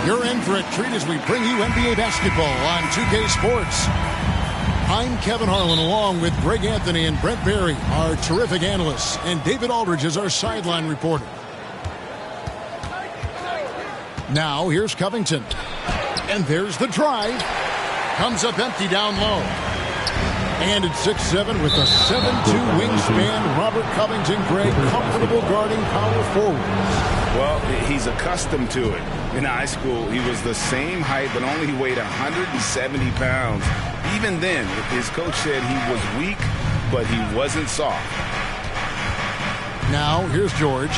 You're in for a treat as we bring you NBA basketball on 2K Sports. I'm Kevin Harlan along with Greg Anthony and Brent Berry, our terrific analysts, and David Aldridge is our sideline reporter. Now here's Covington. And there's the drive. Comes up empty down low. And at 6'7" with a 7'2" wingspan, Robert Covington, Greg, comfortable guarding power forwards. Well, he's accustomed to it. In high school, he was the same height, but only he weighed 170 pounds. Even then, his coach said he was weak, but he wasn't soft. Now, here's George.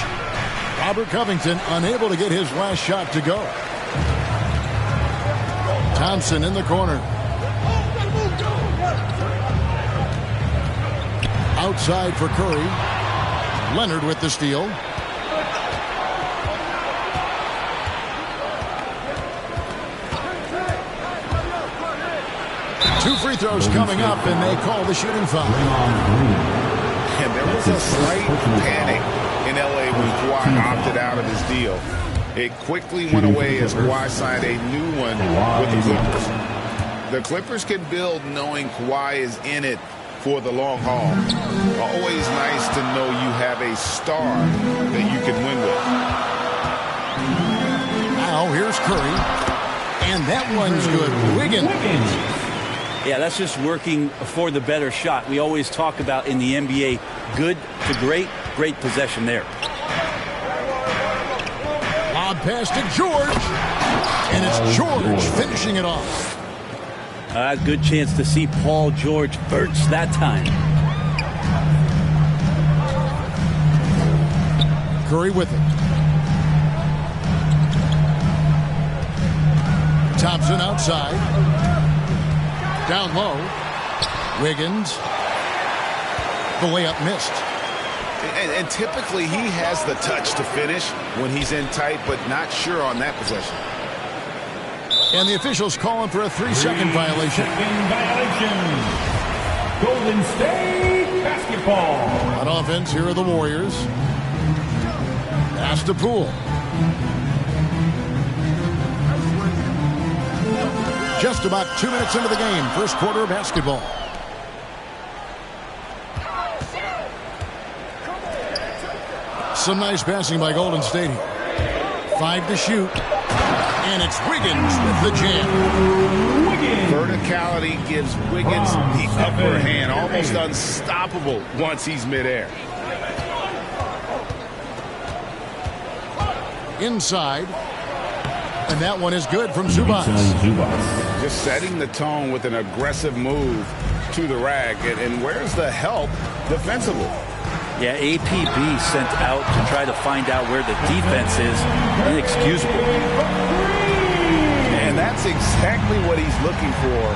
Robert Covington unable to get his last shot to go. Thompson in the corner. Outside for Curry. Leonard with the steal. Two free throws coming up, and they call the shooting foul. And there was a slight panic in L.A. when Kawhi opted out of his deal. It quickly went away as Kawhi signed a new one with the Clippers. The Clippers can build knowing Kawhi is in it for the long haul. Always nice to know you have a star that you can win with. Now here's Curry. And that one's good. Wiggins. Yeah, that's just working for the better shot. We always talk about in the NBA, good to great, great possession there. Lob pass to George. And it's George finishing it off. Good chance to see Paul George burst that time. Curry with it. Thompson outside. Down low. Wiggins. The layup missed. And typically he has the touch to finish when he's in tight, but not sure on that possession. And the officials calling for a 3-second violation. Golden State basketball. On offense, here are the Warriors. Pass to Poole. Just about 2 minutes into the game, first quarter of basketball. Some nice passing by Golden State here. 5 to shoot. And it's Wiggins with the jam. Verticality gives Wiggins the upper hand, almost unstoppable once he's midair. Inside. And that one is good from Zubac. Just setting the tone with an aggressive move to the rack. And where's the help defensively? Yeah, APB sent out to try to find out where the defense is. Inexcusable. And that's exactly what he's looking for,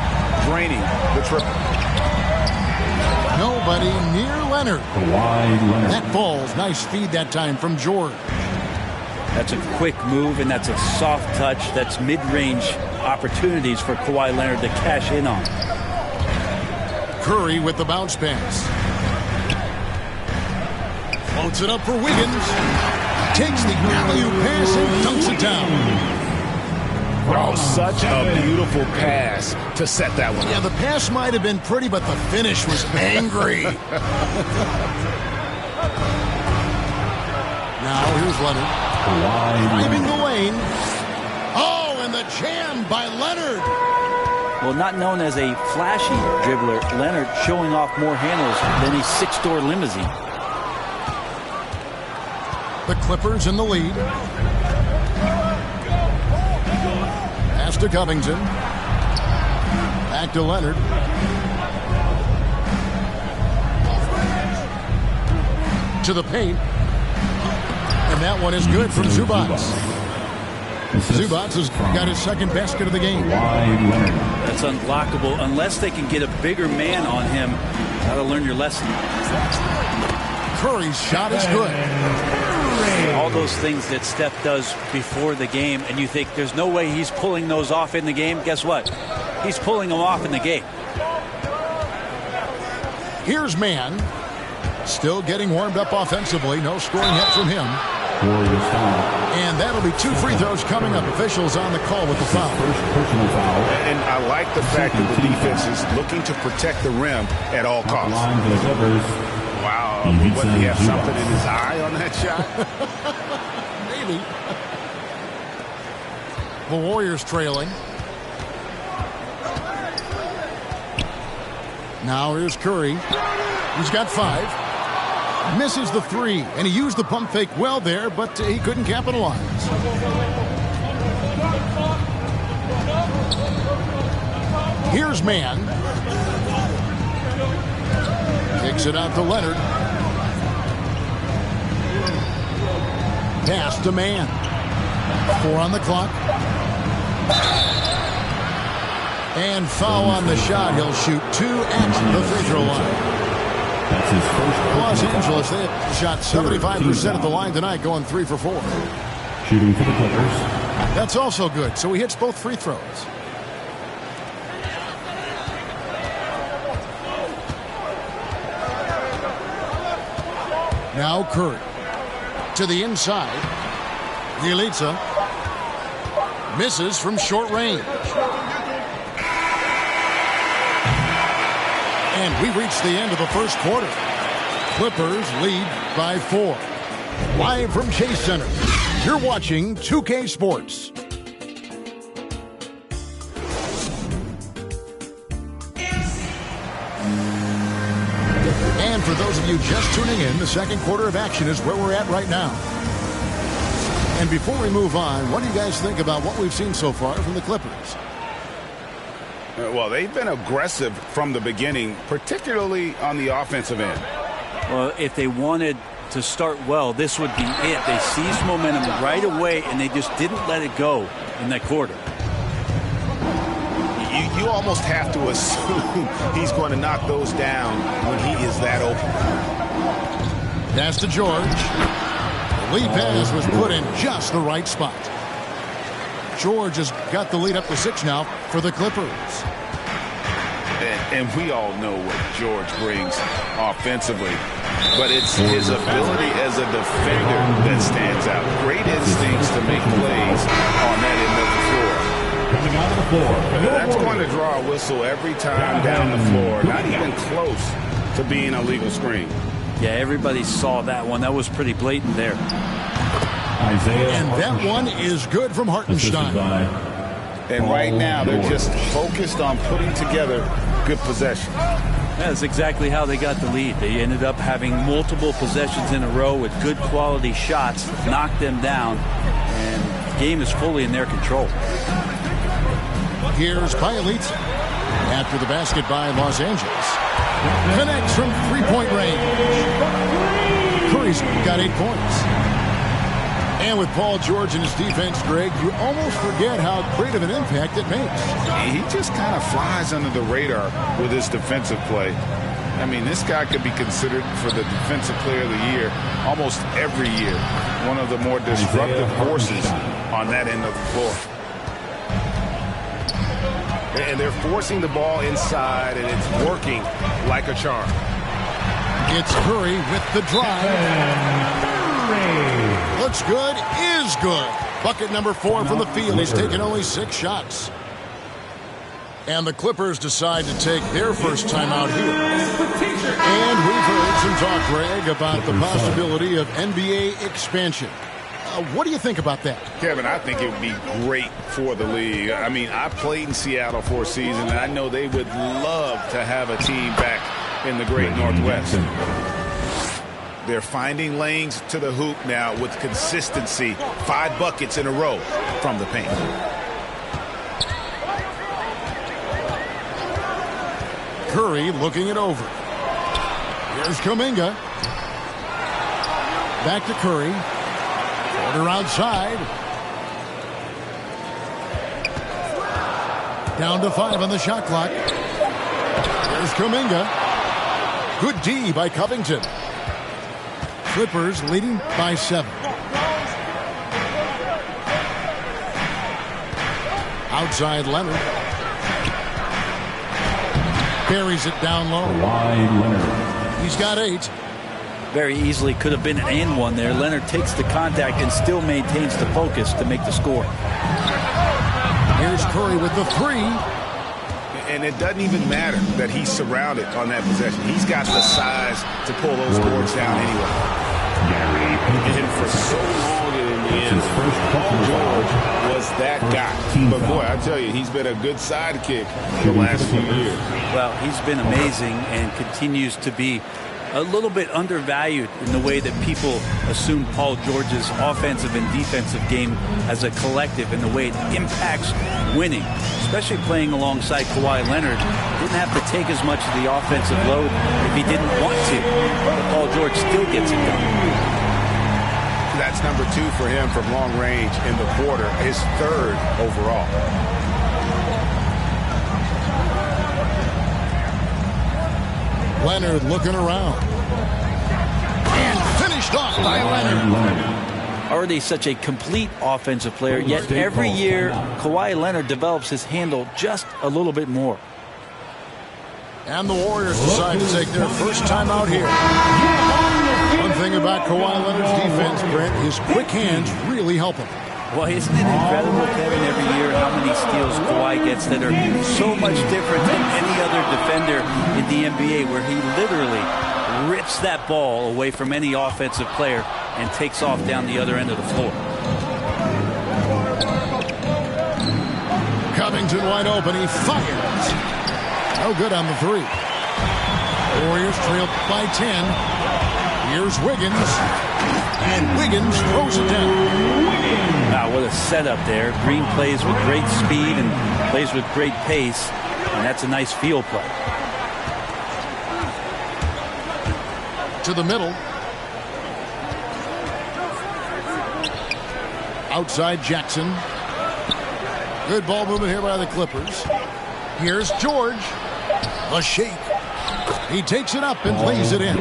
draining the triple. Nobody near Leonard. That falls. Nice feed that time from George. That's a quick move, and that's a soft touch. That's mid-range opportunities for Kawhi Leonard to cash in on. Curry with the bounce pass. Floats it up for Wiggins. Takes the alley-oop pass and dunks it down. Oh, such a beautiful pass to set that one. Yeah, the pass might have been pretty, but the finish was angry. Now here's Leonard. Driving the lane. Oh, and the jam by Leonard. Well, not known as a flashy dribbler, Leonard showing off more handles than a 6-door limousine. The Clippers in the lead. Pass to Covington. Back to Leonard. To the paint. And that one is good from Zubac. Zubac has got his second basket of the game. That's unblockable unless they can get a bigger man on him. Got to learn your lesson. Curry's shot is good. All those things that Steph does before the game, and you think there's no way he's pulling those off in the game. Guess what? He's pulling them off in the game. Here's Mann. Still getting warmed up offensively. No scoring yet from him. And that'll be 2 free throws coming up. Officials on the call with the foul. First personal foul. And I like the fact that the defense is looking to protect the rim at all costs. Line for the Clippers. Wow. What, did he have something in his eye on that shot? Maybe. The Warriors trailing. Now here's Curry. He's got 5. Misses the 3, and he used the pump fake well there, but he couldn't capitalize. Here's Mann. Kicks it out to Leonard. Pass to Mann. 4 on the clock. And foul on the shot. He'll shoot 2 at the free throw line. That's his first. Los Angeles, they have shot 75% at the line tonight, going 3 for 4. Shooting for the Clippers. That's also good. So he hits both free throws. Now Curry to the inside. Bjelica misses from short range. And we reach the end of the first quarter. Clippers lead by 4. Live from Chase Center, you're watching 2K Sports. And for those of you just tuning in, the second quarter of action is where we're at right now. And before we move on, what do you guys think about what we've seen so far from the Clippers? Well, they've been aggressive from the beginning, particularly on the offensive end. Well, if they wanted to start well, this would be it. They seized momentum right away, and they just didn't let it go in that quarter. You almost have to assume he's going to knock those down when he is that open. Pass to George. The lead pass was put in just the right spot. George has got the lead up to 6 now for the Clippers. And we all know what George brings offensively. But it's his ability as a defender that stands out. Great instincts to make plays on that end of the floor. Coming out of the floor. That's going to draw a whistle every time down the floor. Not even close to being a legal screen. Yeah, everybody saw that one. That was pretty blatant there. And that one is good from Hartenstein. And right now, they're just focused on putting together good possession. That's exactly how they got the lead. They ended up having multiple possessions in a row with good quality shots, knocked them down, and the game is fully in their control. Here's Bjelica after the basket by Los Angeles. Connects from 3-point range. Curry's got 8 points. And with Paul George and his defense, Greg, you almost forget how great of an impact it makes. He just kind of flies under the radar with his defensive play. I mean, this guy could be considered for the Defensive Player of the Year almost every year. One of the more disruptive forces on that end of the floor. And they're forcing the ball inside, and it's working like a charm. It's Curry with the drive. Looks good, is good. Bucket number 4 from the field. He's taken only 6 shots. And the Clippers decide to take their first time out here. And we've heard some talk, Greg, about the possibility of NBA expansion. What do you think about that? Kevin, I think it would be great for the league. I mean, I played in Seattle for a season, and I know they would love to have a team back in the great Northwest. They're finding lanes to the hoop now with consistency. 5 buckets in a row from the paint. Curry looking it over. Here's Kuminga. Back to Curry. Order outside. Down to 5 on the shot clock. Here's Kuminga. Good D by Covington. Clippers leading by 7. Outside Leonard. Buries it down low. Wide Leonard. He's got 8. very easily could have been an and one there. Leonard takes the contact and still maintains the focus to make the score. Here's Curry with the three. And it doesn't even matter that he's surrounded on that possession. He's got the size to pull those boards down anyway. And for so long in the end, Paul George was that guy. But boy, I tell you, he's been a good sidekick the last few years. Well, he's been amazing and continues to be a little bit undervalued in the way that people assume Paul George's offensive and defensive game as a collective and the way it impacts winning, especially playing alongside Kawhi Leonard. Didn't have to take as much of the offensive load if he didn't want to. But Paul George still gets it done. That's number 2 for him from long range in the quarter, his 3rd overall. Leonard looking around. And finished off by Leonard. Already such a complete offensive player, yet every year Kawhi Leonard develops his handle just a little bit more. And the Warriors decide to take their first time out here. One thing about Kawhi Leonard's defense, Brent, his quick hands really help him. Well, isn't it incredible, Kevin, every year how many steals Kawhi gets that are so much different than any other defender in the NBA, where he literally rips that ball away from any offensive player and takes off down the other end of the floor. Covington wide open. He fires. No good on the three. Warriors trail by 10. Here's Wiggins. And Wiggins throws it down. Wow, what a setup there. Green plays with great speed and plays with great pace. And that's a nice field play. To the middle. Outside Jackson. Good ball movement here by the Clippers. Here's George. A shake. He takes it up and lays it in.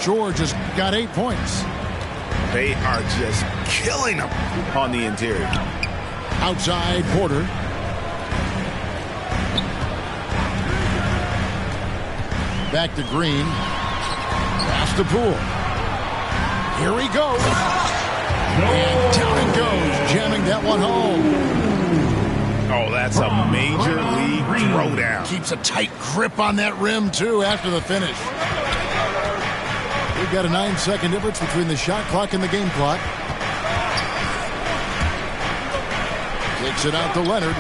George has got 8 points. They are just killing him on the interior. Outside Porter. Back to Green. Pass to Poole. Here he goes. And down it goes, jamming that one home. Oh, that's a major league throwdown. Keeps a tight grip on that rim, too, after the finish. We've got a 9-second difference between the shot clock and the game clock. Kicks it out to Leonard.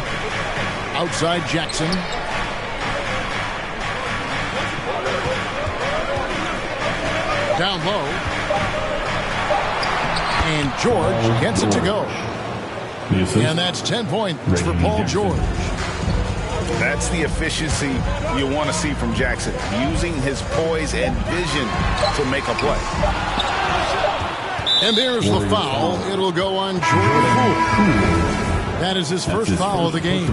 Outside Jackson. Down low. And George gets it to go. And that's 10 points for Paul George. That's the efficiency you want to see from Jackson, using his poise and vision to make a play. And there's the foul. It'll go on Jordan Poole. That is his first foul of the game.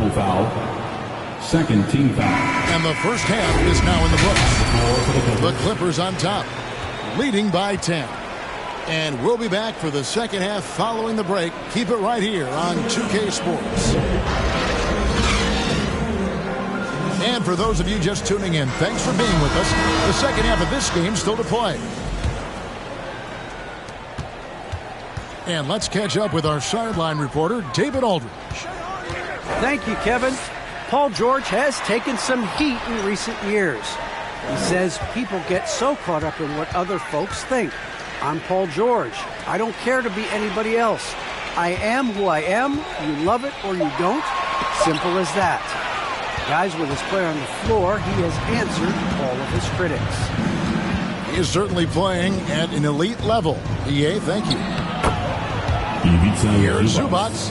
Second team foul. And the first half is now in the books. The Clippers on top, leading by 10. And we'll be back for the second half following the break. Keep it right here on 2K Sports. And for those of you just tuning in, thanks for being with us. The second half of this game still to play. And let's catch up with our sideline reporter, David Aldridge. Thank you, Kevin. Paul George has taken some heat in recent years. He says people get so caught up in what other folks think. I'm Paul George. I don't care to be anybody else. I am who I am. You love it or you don't. Simple as that. Guys, with his player on the floor, he has answered all of his critics. He is certainly playing at an elite level. EA, thank you. Here's Zubats.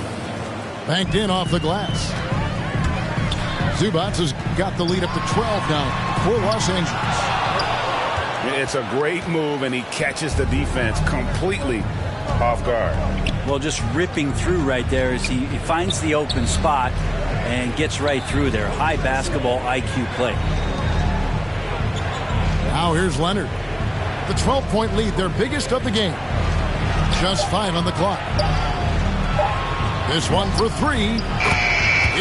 Banked in off the glass. Zubats has got the lead up to 12 now for Los Angeles. It's a great move, and he catches the defense completely off guard. Well, just ripping through right there as he finds the open spot and gets right through there. High basketball IQ play. Now here's Leonard. The 12-point lead, their biggest of the game. Just 5 on the clock. This one for 3.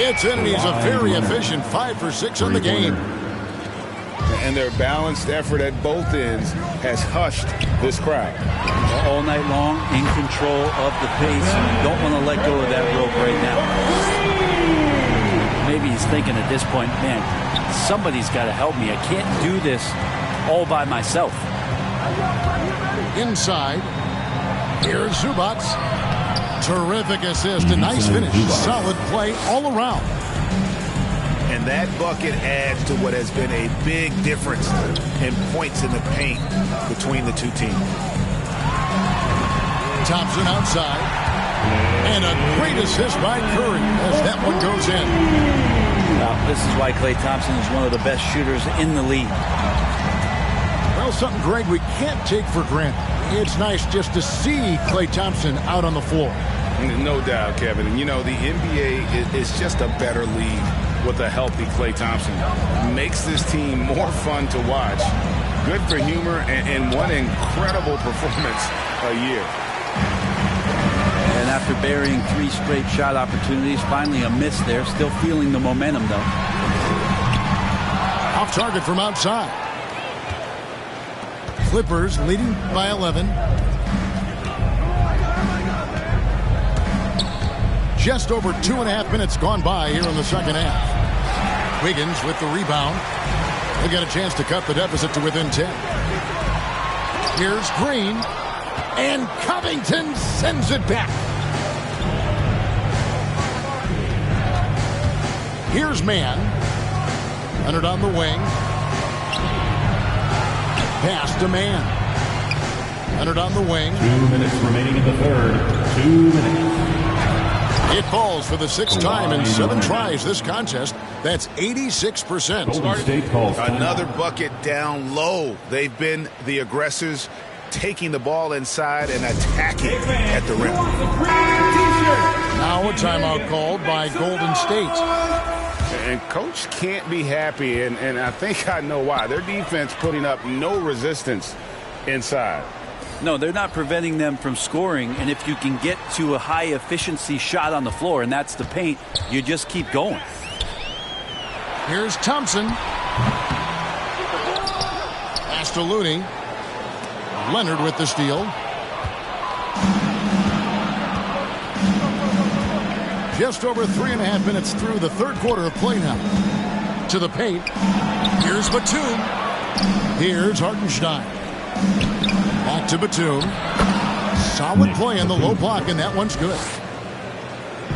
It's in, and he's a very efficient 5 for 6 on the game. and their balanced effort at both ends has hushed this crowd. All night long, in control of the pace. You don't want to let go of that rope right now. Maybe he's thinking at this point, man, somebody's got to help me. I can't do this all by myself. Inside, here's Zubats. Terrific assist, a nice finish, solid play all around. And that bucket adds to what has been a big difference in points in the paint between the two teams. Thompson outside. And a great assist by Curry as that one goes in. Now, this is why Klay Thompson is one of the best shooters in the league. Well, something, Greg, we can't take for granted. It's nice just to see Klay Thompson out on the floor. No doubt, Kevin. And, you know, the NBA is just a better league with a healthy Klay Thompson. Makes this team more fun to watch. Good for humor and one incredible performance a year. And after burying 3 straight shot opportunities, finally a miss there. Still feeling the momentum, though. Off target from outside. Clippers leading by 11. Just over 2.5 minutes gone by here in the second half. Wiggins with the rebound. They got a chance to cut the deficit to within 10. Here's Green. And Covington sends it back. Here's Mann. Leonard on the wing. Pass to Mann. Leonard on the wing. 2 minutes remaining in the third. 2 minutes. It falls for the 6th time in 7 tries this contest. That's 86%. Golden State calls another bucket down low. They've been the aggressors, taking the ball inside and attacking at the rim. Now a timeout called by Golden State. And Coach can't be happy, and I think I know why. Their defense putting up no resistance inside. No, they're not preventing them from scoring, and if you can get to a high-efficiency shot on the floor, and that's the paint, you just keep going. Here's Thompson. Pass to Looney. Leonard with the steal. Just over 3.5 minutes through the third quarter of play now. To the paint. Here's Batum. Here's Hartenstein. Back to Batum. Solid play in the low block, and that one's good.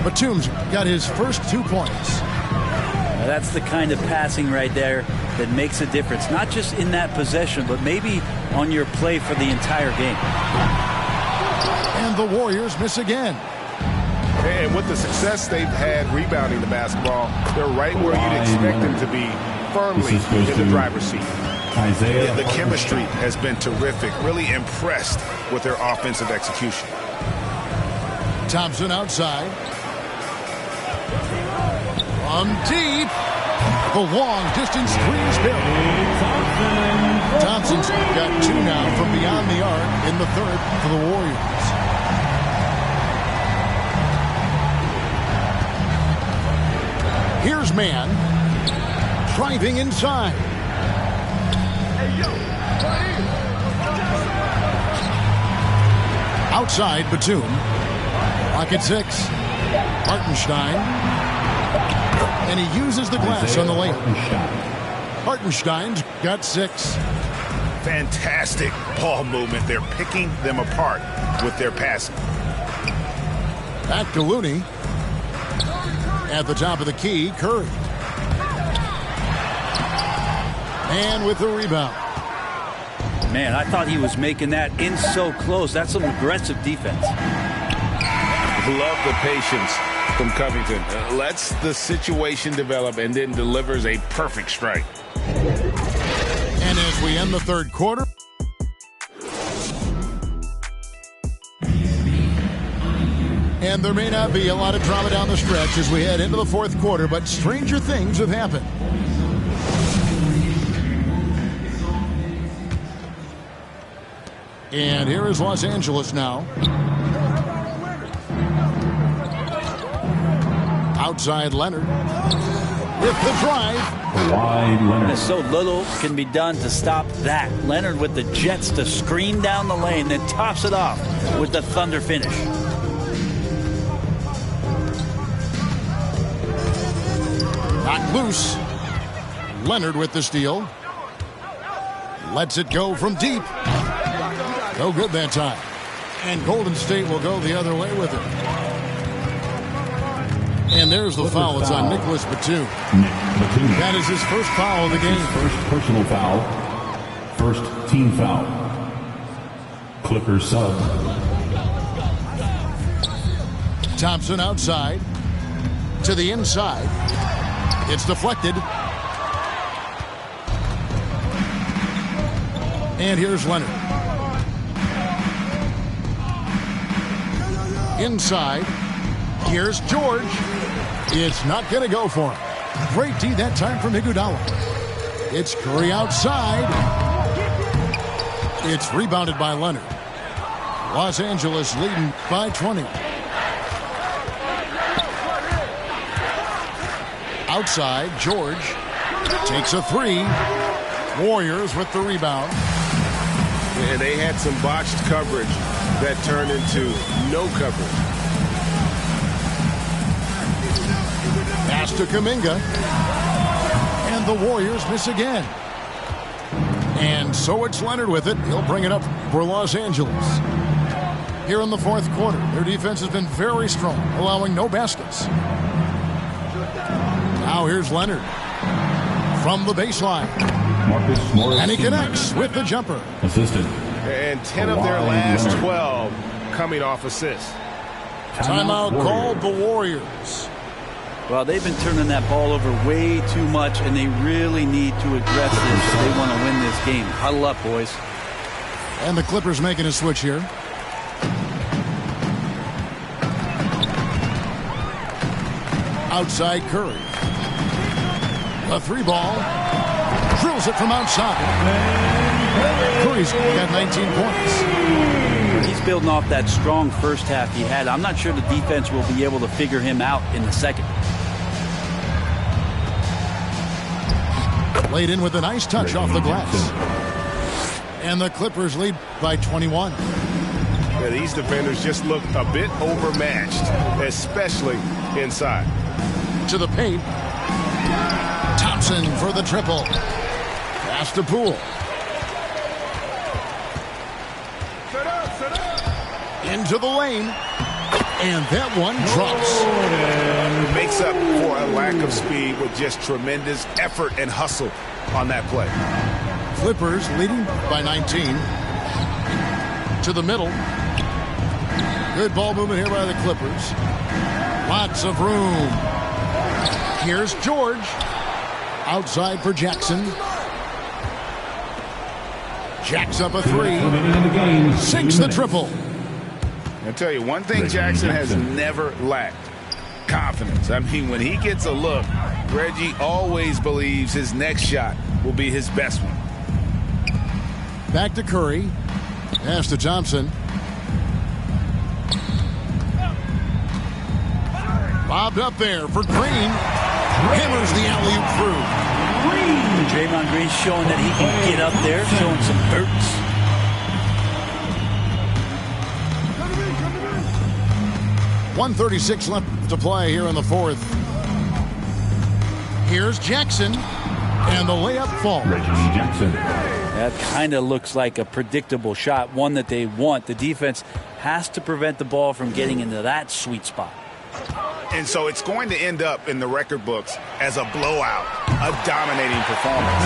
Batum's got his first 2 points. Now that's the kind of passing right there that makes a difference, not just in that possession, but maybe on your play for the entire game. And the Warriors miss again. And with the success they've had rebounding the basketball, they're right where you'd expect them to be, firmly in the driver's seat. The chemistry has been terrific. Really impressed with their offensive execution. Thompson outside. From deep. The long-distance three is buried. Thompson's got 2 now from beyond the arc in the third for the Warriors. Here's Mann. Driving inside. Outside, Batum. Lock at 6. Hartenstein. And he uses the glass on the lane. Hartenstein's got 6. Fantastic ball movement. They're picking them apart with their passing. Back to Looney. At the top of the key, Curry. And with the rebound. Man, I thought he was making that in so close. That's some aggressive defense. Love the patience from Covington. Lets the situation develop and then delivers a perfect strike. And as we end the third quarter, and there may not be a lot of drama down the stretch as we head into the fourth quarter, but stranger things have happened. And here is Los Angeles now. Outside Leonard. with the drive. Kawhi Leonard. There's so little can be done to stop that. Leonard with the jets to screen down the lane, then tops it off with the thunder finish. Knocked loose. Leonard with the steal. Lets it go from deep. No good that time. And Golden State will go the other way with it. And there's the foul. It's on Nicholas Batum. That is his first foul of the game. First personal foul. First team foul. Clippers sub. Thompson outside. To the inside. It's deflected. And here's Leonard. Inside. Here's George. It's not going to go for him. Great D that time from Iguodala. It's Curry outside. It's rebounded by Leonard. Los Angeles leading by 20. Outside, George takes a three. Warriors with the rebound. And they had some botched coverage that turned into no coverage. Pass to Kuminga. And the Warriors miss again. And so it's Leonard with it. He'll bring it up for Los Angeles. Here in the fourth quarter, their defense has been very strong, allowing no baskets. Now here's Leonard from the baseline. Marcus Morris. And he connects with the jumper. Assistant. And 10 of their last 12 coming off assists. Timeout called the Warriors. Well, they've been turning that ball over way too much, and they really need to address this if they want to win this game. Huddle up, boys. And the Clippers making a switch here. Outside Curry. A three ball. Drills it from outside. Curry's got 19 points. He's building off that strong first half he had. I'm not sure the defense will be able to figure him out in the second. Laid in with a nice touch off the glass. And the Clippers lead by 21. Yeah, these defenders just look a bit overmatched, especially inside. To the paint. Thompson for the triple. Pass to Poole. Into the lane. And that one drops. Makes up for a lack of speed with just tremendous effort and hustle on that play. Clippers leading by 19. To the middle. Good ball movement here by the Clippers. Lots of room. Here's George. Outside for Jackson. Jacks up a three. Sinks the triple. I'll tell you, one thing Jackson has never lacked: confidence. I mean, when he gets a look, Reggie always believes his next shot will be his best one. Back to Curry. Pass to Thompson. Bobbed up there for Green. Hammers the alley-oop through. Draymond Green showing that he can get up there, showing some bursts. .136 left to play here in the fourth. Here's Jackson. And the layup falls. Reggie Jackson. That kind of looks like a predictable shot, one that they want. The defense has to prevent the ball from getting into that sweet spot. And so it's going to end up in the record books as a blowout, a dominating performance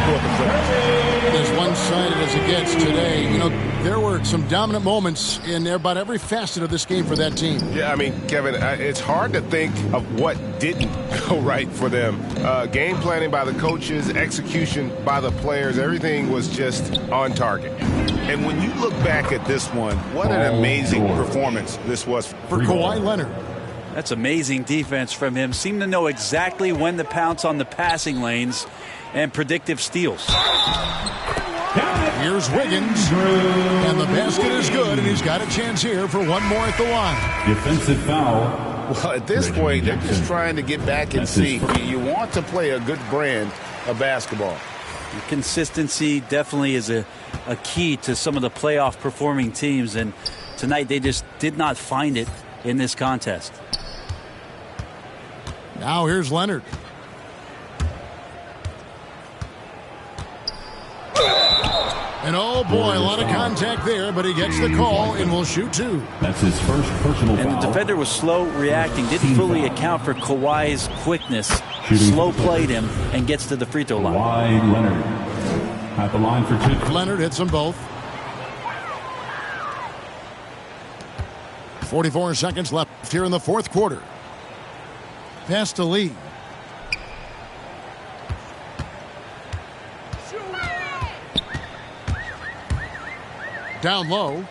for the Clippers. As one-sided as it gets today, you know, there were some dominant moments in about every facet of this game for that team. Yeah, I mean, Kevin, it's hard to think of what didn't go right for them. Game planning by the coaches, execution by the players, everything was just on target. And when you look back at this one, what an amazing performance this was For Kawhi Leonard. That's amazing defense from him. Seemed to know exactly when to pounce on the passing lanes and predictive steals. Here's Wiggins. And the basket is good, and he's got a chance here for one more at the line. Defensive foul. Well, at this point, they're just trying to get back in sync. You want to play a good brand of basketball. Consistency definitely is a key to some of the playoff performing teams, and tonight they just did not find it in this contest. Now here's Leonard. And oh boy, a lot of contact there, but he gets the call and will shoot two. That's his first personal foul. And the defender was slow reacting, didn't fully account for Kawhi's quickness. Slow played him and gets to the free throw line. Kawhi Leonard at the line for two. Leonard hits them both. 44 seconds left here in the fourth quarter. Pass to Lee. Down low.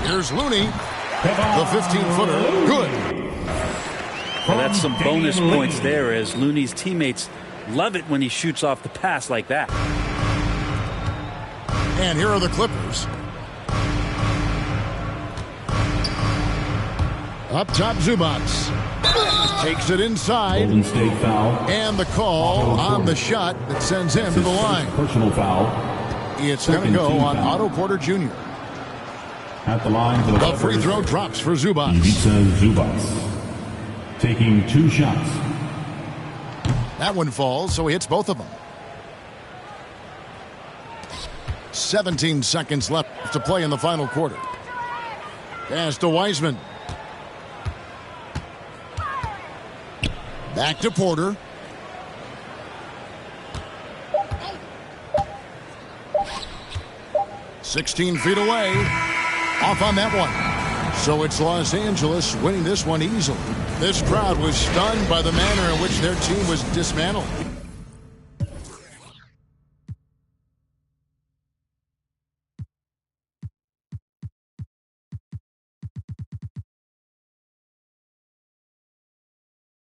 Here's Looney. The 15-footer. Good. Well, that's some bonus points there, as Looney's teammates love it when he shoots off the pass like that. And here are the Clippers. Up top, Zubats. Takes it inside. Golden State foul. And the call on the shot that sends him to the line. Personal foul. It's going to go on Otto Porter Jr. At the line for the free throw drops for Zubats. Ivica Zubats taking two shots. That one falls, so he hits both of them. 17 seconds left to play in the final quarter. Pass to Wiseman. Back to Porter. "16 feet away." Off on that one. So it's Los Angeles winning this one easily. This crowd was stunned by the manner in which their team was dismantled.